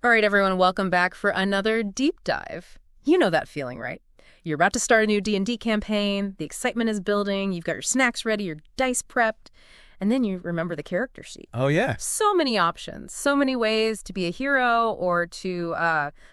All right, everyone, welcome back for another deep dive. You know that feeling, right? You're about to start a new D&D campaign, the excitement is building, you've got your snacks ready, your dice prepped, and then you remember the character sheet. Oh, yeah. So many options, so many ways to be a hero or to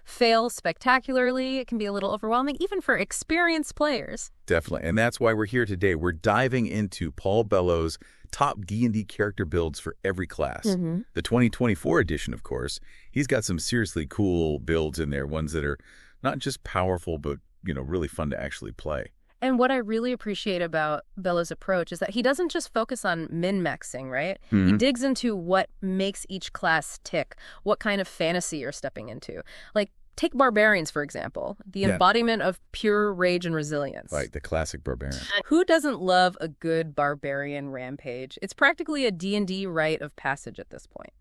fail spectacularly. It can be a little overwhelming, even for experienced players. Definitely, and that's why we're here today. We're diving into Paul Bellows' top D&D character builds for every class. The 2024 edition, of course. He's got some seriously cool builds in there, ones that are not just powerful, but, really fun to actually play. And what I really appreciate about Bellows' approach is that he doesn't just focus on min-maxing, right? He digs into what makes each class tick, what kind of fantasy you're stepping into. Like, take Barbarians, for example, the embodiment of pure rage and resilience. Right, the classic Barbarian. Who doesn't love a good Barbarian rampage? It's practically a D&D rite of passage at this point.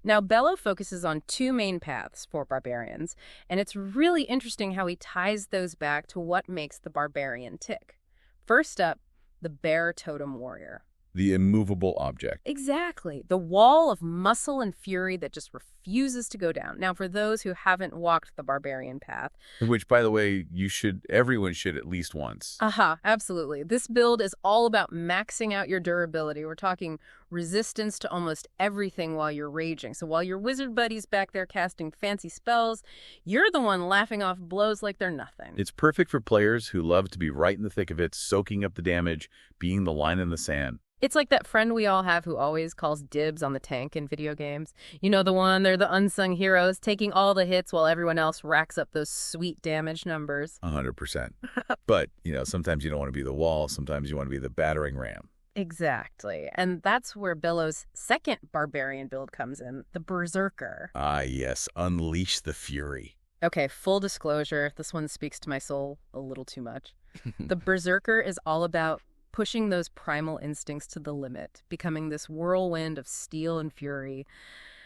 Now, Bello focuses on two main paths for Barbarians, and it's really interesting how he ties those back to what makes the Barbarian tick. First up, the Bear Totem Warrior. The immovable object. Exactly. The wall of muscle and fury that just refuses to go down. Now, for those who haven't walked the Barbarian path. Which, by the way, everyone should at least once. Absolutely. This build is all about maxing out your durability. We're talking resistance to almost everything while you're raging. So while your wizard buddy's back there casting fancy spells, you're the one laughing off blows like they're nothing. It's perfect for players who love to be right in the thick of it, soaking up the damage, being the line in the sand. It's like that friend we all have who always calls dibs on the tank in video games. You know the one, they're the unsung heroes, taking all the hits while everyone else racks up those sweet damage numbers. 100%. But, sometimes you don't want to be the wall, sometimes you want to be the battering ram. Exactly. And that's where Bellows' second Barbarian build comes in, the Berserker. Ah, yes. Unleash the fury. Okay, full disclosure, this one speaks to my soul a little too much. The Berserker is all about pushing those primal instincts to the limit, becoming this whirlwind of steel and fury.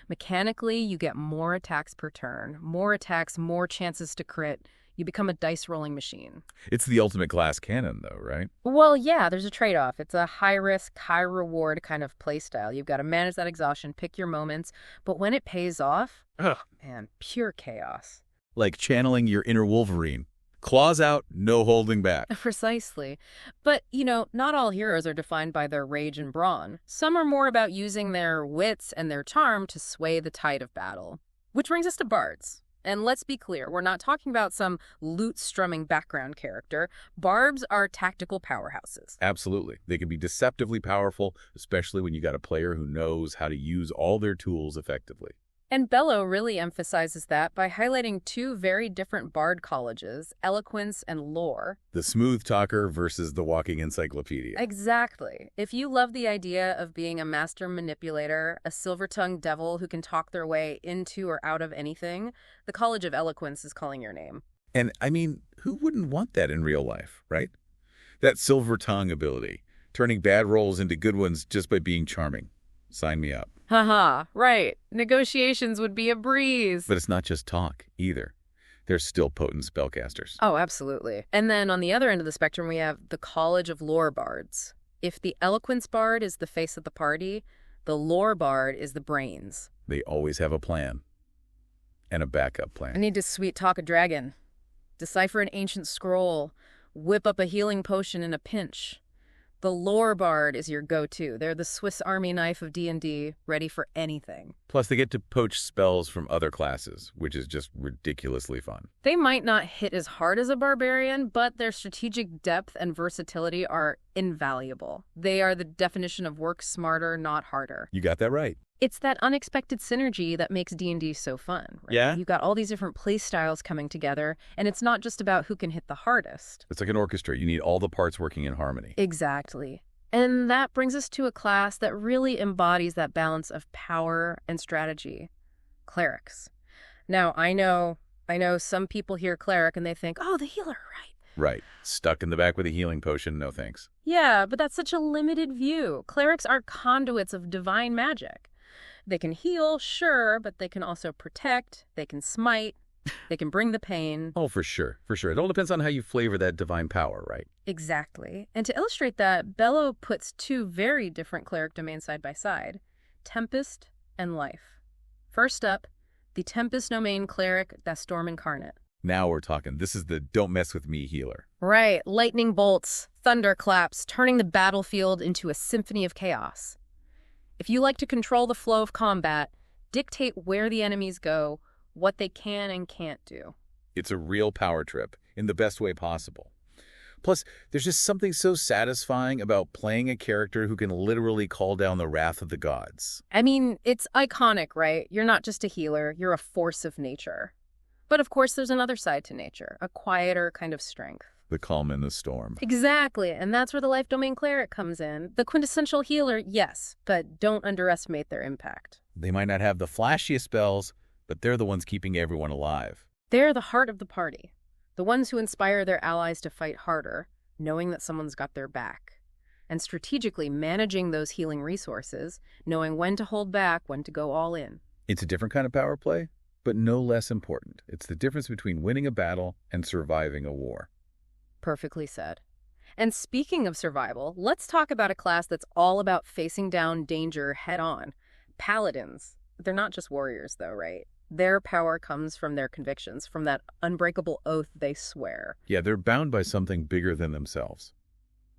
Mechanically, you get more attacks per turn, more attacks, more chances to crit. You become a dice-rolling machine. It's the ultimate class cannon, though, right? Well, yeah, there's a trade-off. It's a high-risk, high-reward kind of playstyle. You've got to manage that exhaustion, pick your moments. But when it pays off, man, pure chaos. Like channeling your inner Wolverine. Claws out, no holding back. Precisely. But, not all heroes are defined by their rage and brawn. Some are more about using their wits and their charm to sway the tide of battle. Which brings us to bards. And let's be clear, we're not talking about some lute-strumming background character. Barbs are tactical powerhouses. Absolutely. They can be deceptively powerful, especially when you got a player who knows how to use all their tools effectively. And Bello really emphasizes that by highlighting two very different bard colleges, eloquence and lore. The smooth talker versus the walking encyclopedia. Exactly. If you love the idea of being a master manipulator, a silver-tongued devil who can talk their way into or out of anything, the College of Eloquence is calling your name. And, who wouldn't want that in real life, right? That silver tongue ability, turning bad rolls into good ones just by being charming. Sign me up. Right. Negotiations would be a breeze. But it's not just talk, either. They're still potent spellcasters. Oh, absolutely. And then on the other end of the spectrum, we have the College of Lore Bards. If the Eloquence Bard is the face of the party, the Lore Bard is the brains. They always have a plan. And a backup plan. I need to sweet-talk a dragon, decipher an ancient scroll, whip up a healing potion in a pinch. The Lore Bard is your go-to. They're the Swiss Army knife of D&D, ready for anything. Plus, they get to poach spells from other classes, which is just ridiculously fun. They might not hit as hard as a barbarian, but their strategic depth and versatility are invaluable. They are the definition of work smarter, not harder. You got that right. It's that unexpected synergy that makes D&D so fun, right? Yeah? You've got all these different play styles coming together, and it's not just about who can hit the hardest. It's like an orchestra. You need all the parts working in harmony. Exactly. And that brings us to a class that really embodies that balance of power and strategy. Clerics. Now, I know some people hear cleric and they think, oh, the healer, right? Right. Stuck in the back with a healing potion, no thanks. Yeah, but that's such a limited view. Clerics are conduits of divine magic. They can heal, sure, but they can also protect, they can smite, they can bring the pain. Oh, for sure, for sure. It all depends on how you flavor that divine power, right? Exactly. And to illustrate that, Bello puts two very different cleric domains side by side, Tempest and Life. First up, the Tempest Domain Cleric, that Storm Incarnate. Now we're talking. This is the don't mess with me healer. Right, lightning bolts, thunderclaps, turning the battlefield into a symphony of chaos. If you like to control the flow of combat, dictate where the enemies go, what they can and can't do. It's a real power trip in the best way possible. Plus, there's just something so satisfying about playing a character who can literally call down the wrath of the gods. I mean, it's iconic, right? You're not just a healer, you're a force of nature. But of course, there's another side to nature, a quieter kind of strength. The calm in the storm. Exactly, and that's where the Life Domain Cleric comes in. The quintessential healer, yes, but don't underestimate their impact. They might not have the flashiest spells, but they're the ones keeping everyone alive. They're the heart of the party. The ones who inspire their allies to fight harder, knowing that someone's got their back. And strategically managing those healing resources, knowing when to hold back, when to go all in. It's a different kind of power play, but no less important. It's the difference between winning a battle and surviving a war. Perfectly said. And speaking of survival, let's talk about a class that's all about facing down danger head-on. Paladins. They're not just warriors, though, right? Their power comes from their convictions, from that unbreakable oath they swear. Yeah, they're bound by something bigger than themselves,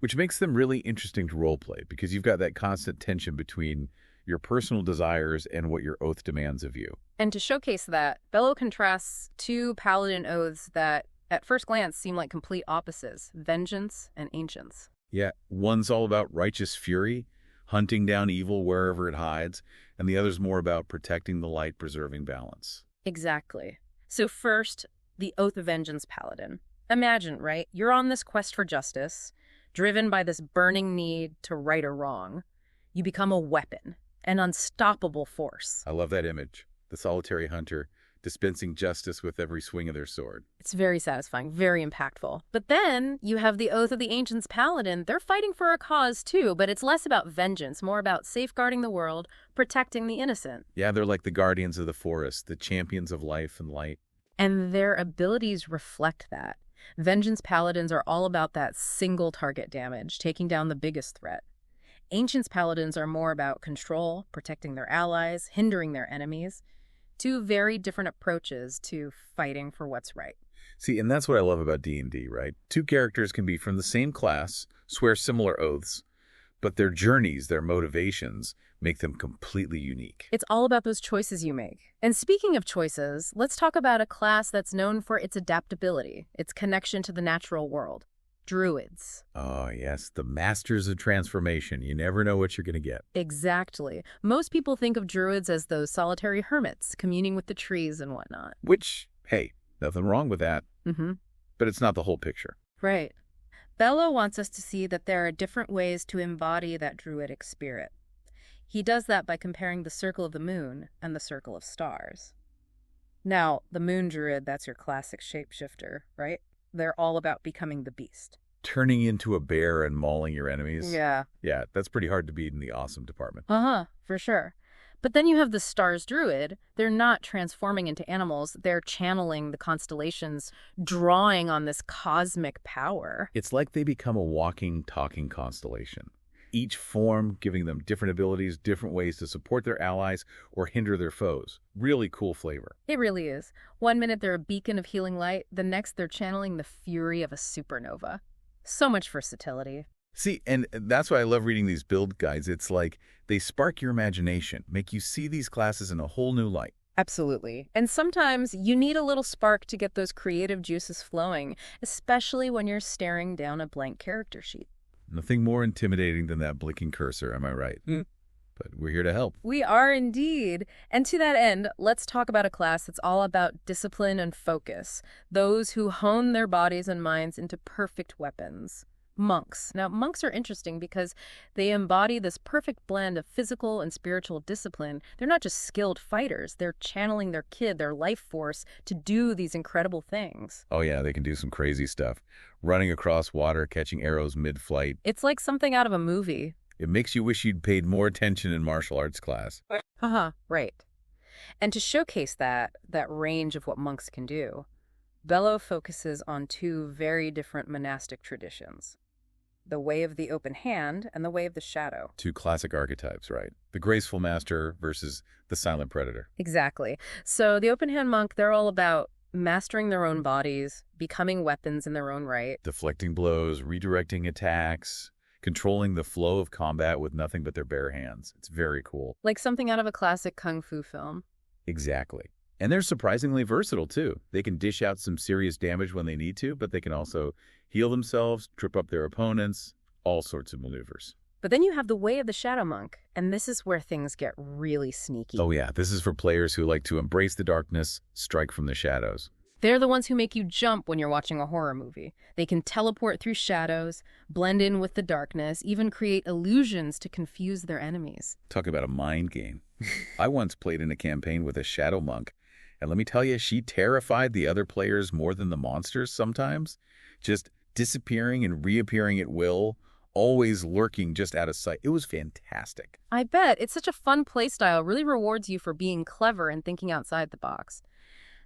which makes them really interesting to roleplay because you've got that constant tension between your personal desires and what your oath demands of you. And to showcase that, Bello contrasts two paladin oaths that, at first glance, seem like complete opposites, vengeance and ancients. Yeah, one's all about righteous fury, hunting down evil wherever it hides, and the other's more about protecting the light, preserving balance. Exactly. So first, the Oath of Vengeance Paladin. Imagine, right? You're on this quest for justice, driven by this burning need to right a wrong. You become a weapon, an unstoppable force. I love that image. The solitary hunter dispensing justice with every swing of their sword. It's very satisfying, very impactful. But then you have the Oath of the Ancients Paladin. They're fighting for a cause too, but it's less about vengeance, more about safeguarding the world, protecting the innocent. Yeah, they're like the guardians of the forest, the champions of life and light. And their abilities reflect that. Vengeance Paladins are all about that single target damage, taking down the biggest threat. Ancients Paladins are more about control, protecting their allies, hindering their enemies. Two very different approaches to fighting for what's right. See, and that's what I love about D&D, right? Two characters can be from the same class, swear similar oaths, but their journeys, their motivations, make them completely unique. It's all about those choices you make. And speaking of choices, let's talk about a class that's known for its adaptability, its connection to the natural world. Druids. Oh, yes, the masters of transformation. You never know what you're going to get. Exactly. Most people think of druids as those solitary hermits, communing with the trees and whatnot. Which, hey, nothing wrong with that. Mm-hmm. But it's not the whole picture. Right. Bello wants us to see that there are different ways to embody that druidic spirit. He does that by comparing the circle of the moon and the circle of stars. Now, the moon druid, that's your classic shapeshifter, right? They're all about becoming the beast. Turning into a bear and mauling your enemies. Yeah. Yeah, that's pretty hard to beat in the awesome department. Uh-huh, for sure. But then you have the stars druid. They're not transforming into animals. They're channeling the constellations, drawing on this cosmic power. It's like they become a walking, talking constellation. Each form giving them different abilities, different ways to support their allies or hinder their foes. Really cool flavor. It really is. 1 minute they're a beacon of healing light, the next they're channeling the fury of a supernova. So much versatility. See, and that's why I love reading these build guides. It's like they spark your imagination, make you see these classes in a whole new light. Absolutely. And sometimes you need a little spark to get those creative juices flowing, especially when you're staring down a blank character sheet. Nothing more intimidating than that blinking cursor, am I right? But we're here to help. We are indeed. And to that end, let's talk about a class that's all about discipline and focus. Those who hone their bodies and minds into perfect weapons. Monks. Now, monks are interesting because they embody this perfect blend of physical and spiritual discipline. They're not just skilled fighters. They're channeling their their life force, to do these incredible things. Oh, yeah, they can do some crazy stuff. Running across water, catching arrows mid-flight. It's like something out of a movie. It makes you wish you'd paid more attention in martial arts class. Right. And to showcase that range of what monks can do, Bello focuses on two very different monastic traditions. the way of the open hand and the way of the shadow. Two classic archetypes, right? The graceful master versus the silent predator. Exactly. So the open hand monk, they're all about mastering their own bodies, becoming weapons in their own right. Deflecting blows, redirecting attacks, controlling the flow of combat with nothing but their bare hands. It's very cool. Like something out of a classic kung fu film. Exactly. And they're surprisingly versatile, too. They can dish out some serious damage when they need to, but they can also heal themselves, trip up their opponents, all sorts of maneuvers. But then you have the way of the shadow monk, and this is where things get really sneaky. Oh yeah, this is for players who like to embrace the darkness, strike from the shadows. They're the ones who make you jump when you're watching a horror movie. They can teleport through shadows, blend in with the darkness, even create illusions to confuse their enemies. Talk about a mind game. I once played in a campaign with a shadow monk, and let me tell you, she terrified the other players more than the monsters sometimes. Just disappearing and reappearing at will, always lurking just out of sight. It was fantastic. I bet. It's such a fun playstyle. Really rewards you for being clever and thinking outside the box.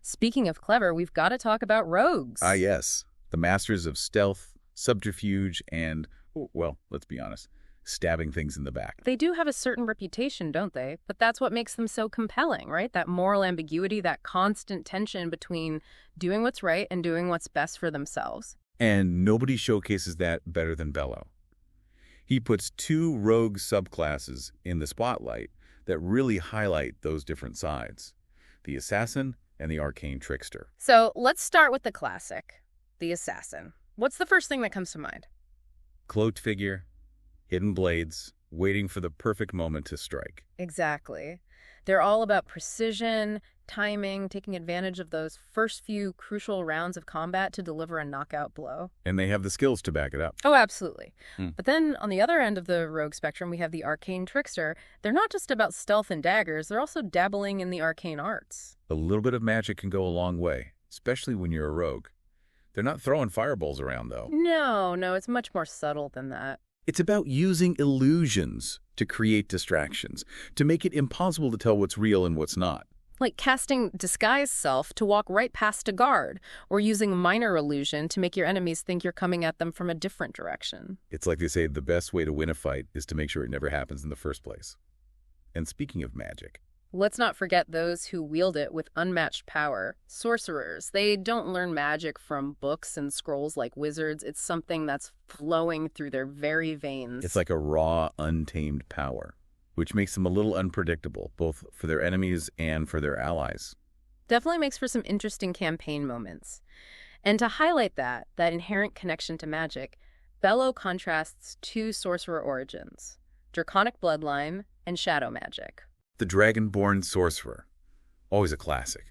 Speaking of clever, we've got to talk about rogues. Ah, yes. The masters of stealth, subterfuge, and, well, let's be honest, stabbing things in the back. They do have a certain reputation, don't they? But that's what makes them so compelling, right? That moral ambiguity, that constant tension between doing what's right and doing what's best for themselves. And nobody showcases that better than Bello. He puts two rogue subclasses in the spotlight that really highlight those different sides. The assassin and the arcane trickster. So let's start with the classic, the assassin. What's the first thing that comes to mind? Cloaked figure, hidden blades, waiting for the perfect moment to strike. Exactly. They're all about precision, timing, taking advantage of those first few crucial rounds of combat to deliver a knockout blow. And they have the skills to back it up. Oh, absolutely. But then on the other end of the rogue spectrum, we have the arcane trickster. They're not just about stealth and daggers, they're also dabbling in the arcane arts. A little bit of magic can go a long way, especially when you're a rogue. They're not throwing fireballs around, though. No, it's much more subtle than that. It's about using illusions to create distractions, to make it impossible to tell what's real and what's not. Like casting disguise self to walk right past a guard, or using minor illusion to make your enemies think you're coming at them from a different direction. It's like they say, the best way to win a fight is to make sure it never happens in the first place. And speaking of magic, let's not forget those who wield it with unmatched power. Sorcerers. They don't learn magic from books and scrolls like wizards. It's something that's flowing through their very veins. it's like a raw, untamed power, which makes them a little unpredictable, both for their enemies and for their allies. Definitely makes for some interesting campaign moments. And to highlight that inherent connection to magic, Bello contrasts two sorcerer origins, draconic bloodline and shadow magic. The Dragonborn Sorcerer, always a classic.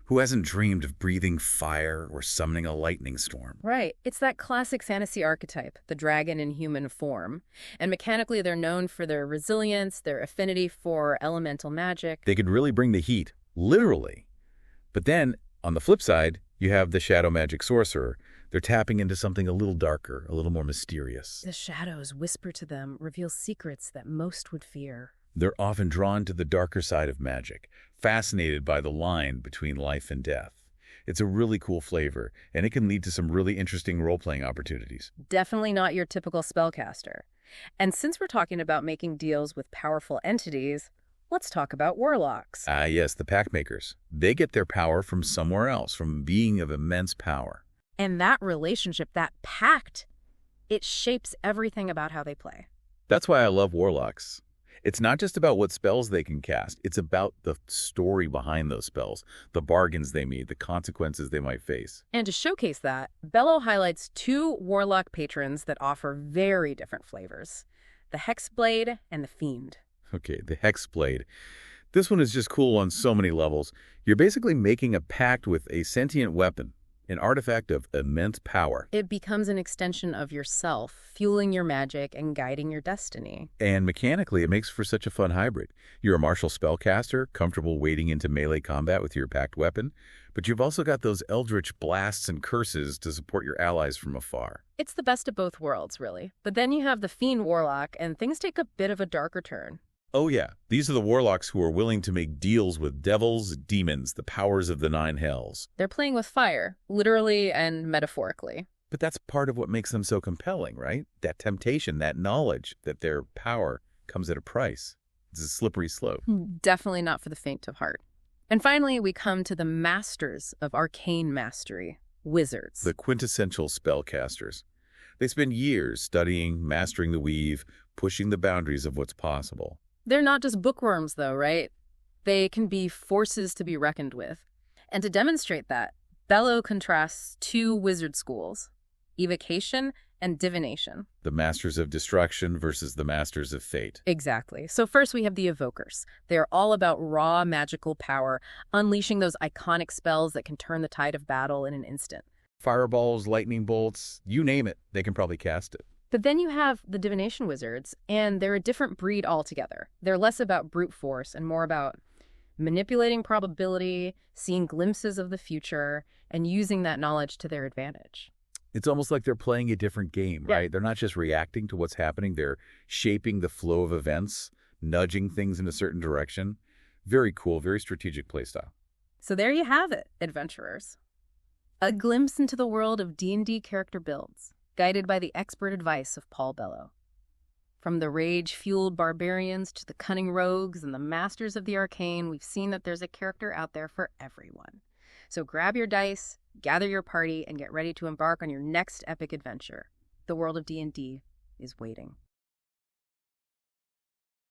Who hasn't dreamed of breathing fire or summoning a lightning storm? Right. It's that classic fantasy archetype, the dragon in human form. And mechanically, they're known for their resilience, their affinity for elemental magic. They could really bring the heat, literally. But then, on the flip side, you have the Shadow Magic Sorcerer. They're tapping into something a little darker, a little more mysterious. The shadows whisper to them, reveal secrets that most would fear. They're often drawn to the darker side of magic, fascinated by the line between life and death. It's a really cool flavor, and it can lead to some really interesting role-playing opportunities. Definitely not your typical spellcaster. And since we're talking about making deals with powerful entities, let's talk about warlocks. Ah, yes, the pact makers. They get their power from somewhere else, from a being of immense power. And that relationship, that pact, it shapes everything about how they play. That's why I love warlocks. It's not just about what spells they can cast. It's about the story behind those spells, the bargains they made, the consequences they might face. And to showcase that, Bello highlights two warlock patrons that offer very different flavors, the Hexblade and the Fiend. Okay, the Hexblade. This one is just cool on so many levels. You're basically making a pact with a sentient weapon, an artifact of immense power. It becomes an extension of yourself, fueling your magic and guiding your destiny. And mechanically, it makes for such a fun hybrid. You're a martial spellcaster, comfortable wading into melee combat with your pact weapon, but you've also got those eldritch blasts and curses to support your allies from afar. It's the best of both worlds, really. But then you have the Fiend Warlock, and things take a bit of a darker turn. Oh yeah, these are the warlocks who are willing to make deals with devils, demons, the powers of the nine hells. They're playing with fire, literally and metaphorically. But that's part of what makes them so compelling, right? That temptation, that knowledge that their power comes at a price. It's a slippery slope. Definitely not for the faint of heart. And finally, we come to the masters of arcane mastery, wizards. The quintessential spellcasters. They spend years studying, mastering the weave, pushing the boundaries of what's possible. They're not just bookworms, though, right? They can be forces to be reckoned with. And to demonstrate that, Bello contrasts two wizard schools, evocation and divination. The masters of destruction versus the masters of fate. Exactly. So first we have the evokers. They're all about raw magical power, unleashing those iconic spells that can turn the tide of battle in an instant. Fireballs, lightning bolts, you name it, they can probably cast it. But then you have the divination wizards, and they're a different breed altogether. They're less about brute force and more about manipulating probability, seeing glimpses of the future, and using that knowledge to their advantage. It's almost like they're playing a different game, right? They're not just reacting to what's happening. They're shaping the flow of events, nudging things in a certain direction. Very cool, very strategic playstyle. So there you have it, adventurers. A glimpse into the world of D&D character builds, guided by the expert advice of Paul Bello. From the rage-fueled barbarians to the cunning rogues and the masters of the arcane, we've seen that there's a character out there for everyone. So grab your dice, gather your party, and get ready to embark on your next epic adventure. The world of D&D is waiting.